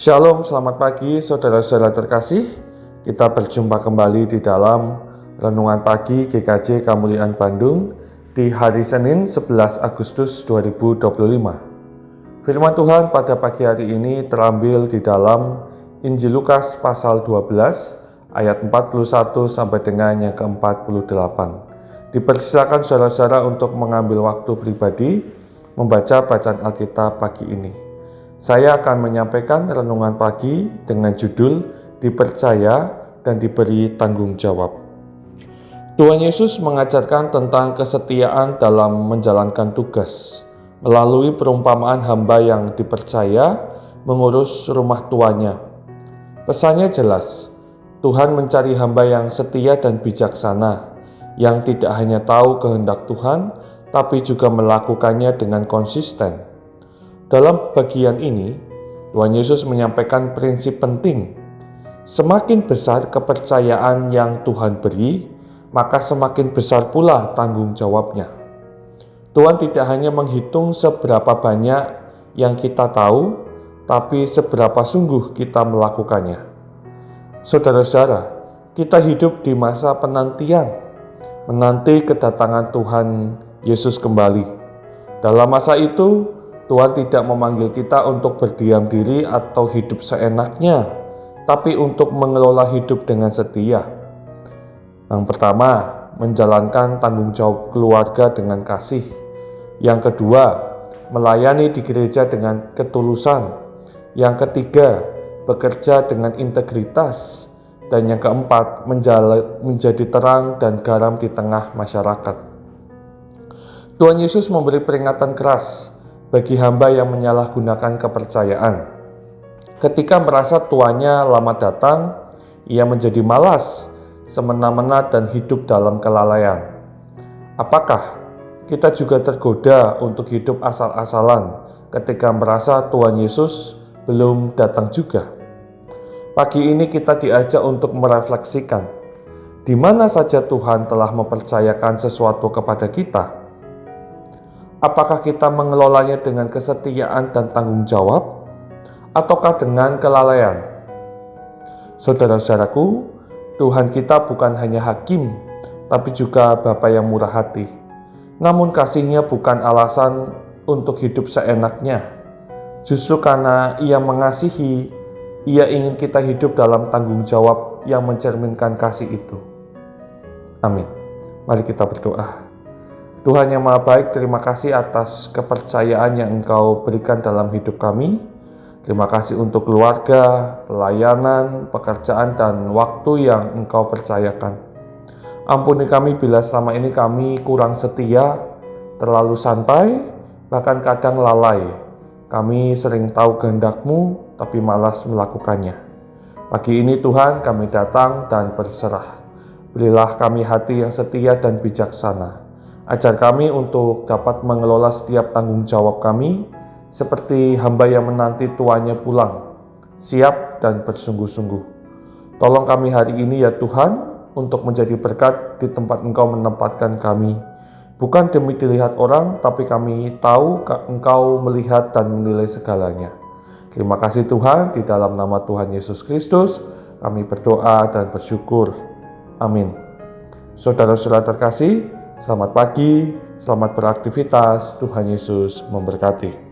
Shalom, selamat pagi saudara-saudara terkasih. Kita berjumpa kembali di dalam Renungan Pagi GKJ Kemuliaan Bandung di hari Senin 11 Agustus 2025. Firman Tuhan pada pagi hari ini terambil di dalam Injil Lukas pasal 12 ayat 41 sampai dengan yang ke-48. Dipersilakan saudara-saudara untuk mengambil waktu pribadi membaca bacaan Alkitab pagi ini. Saya akan menyampaikan renungan pagi dengan judul Dipercaya dan Diberi Tanggung Jawab. Tuhan Yesus mengajarkan tentang kesetiaan dalam menjalankan tugas melalui perumpamaan hamba yang dipercaya mengurus rumah tuannya. Pesannya jelas, Tuhan mencari hamba yang setia dan bijaksana, yang tidak hanya tahu kehendak Tuhan, tapi juga melakukannya dengan konsisten. Dalam bagian ini, Tuhan Yesus menyampaikan prinsip penting. Semakin besar kepercayaan yang Tuhan beri, maka semakin besar pula tanggung jawabnya. Tuhan tidak hanya menghitung seberapa banyak yang kita tahu, tapi seberapa sungguh kita melakukannya. Saudara-saudara, kita hidup di masa penantian, menanti kedatangan Tuhan Yesus kembali. Dalam masa itu, Tuhan tidak memanggil kita untuk berdiam diri atau hidup seenaknya, tapi untuk mengelola hidup dengan setia. Yang pertama, menjalankan tanggung jawab keluarga dengan kasih. Yang kedua, melayani di gereja dengan ketulusan. Yang ketiga, bekerja dengan integritas. Dan yang keempat, menjadi terang dan garam di tengah masyarakat. Tuhan Yesus memberi peringatan keras bagi hamba yang menyalahgunakan kepercayaan. Ketika merasa tuannya lama datang, ia menjadi malas, semena-mena dan hidup dalam kelalaian. Apakah kita juga tergoda untuk hidup asal-asalan ketika merasa Tuhan Yesus belum datang juga? Pagi ini kita diajak untuk merefleksikan, di mana saja Tuhan telah mempercayakan sesuatu kepada kita. Apakah kita mengelolanya dengan kesetiaan dan tanggung jawab, ataukah dengan kelalaian? Saudara-saudaraku, Tuhan kita bukan hanya hakim, tapi juga Bapa yang murah hati. Namun kasih-Nya bukan alasan untuk hidup seenaknya. Justru karena Ia mengasihi, Ia ingin kita hidup dalam tanggung jawab yang mencerminkan kasih itu. Amin. Mari kita berdoa. Tuhan yang Maha Baik, terima kasih atas kepercayaan yang Engkau berikan dalam hidup kami. Terima kasih untuk keluarga, pelayanan, pekerjaan, dan waktu yang Engkau percayakan. Ampuni kami bila selama ini kami kurang setia, terlalu santai, bahkan kadang lalai. Kami sering tahu kehendak-Mu, tapi malas melakukannya. Pagi ini Tuhan, kami datang dan berserah. Berilah kami hati yang setia dan bijaksana. Ajar kami untuk dapat mengelola setiap tanggung jawab kami seperti hamba yang menanti tuannya pulang, siap dan bersungguh-sungguh. Tolong kami hari ini ya Tuhan, untuk menjadi berkat di tempat Engkau menempatkan kami. Bukan demi dilihat orang, tapi kami tahu Engkau melihat dan menilai segalanya. Terima kasih Tuhan, di dalam nama Tuhan Yesus Kristus, kami berdoa dan bersyukur. Amin. Saudara-saudara terkasih, selamat pagi, selamat beraktivitas, Tuhan Yesus memberkati.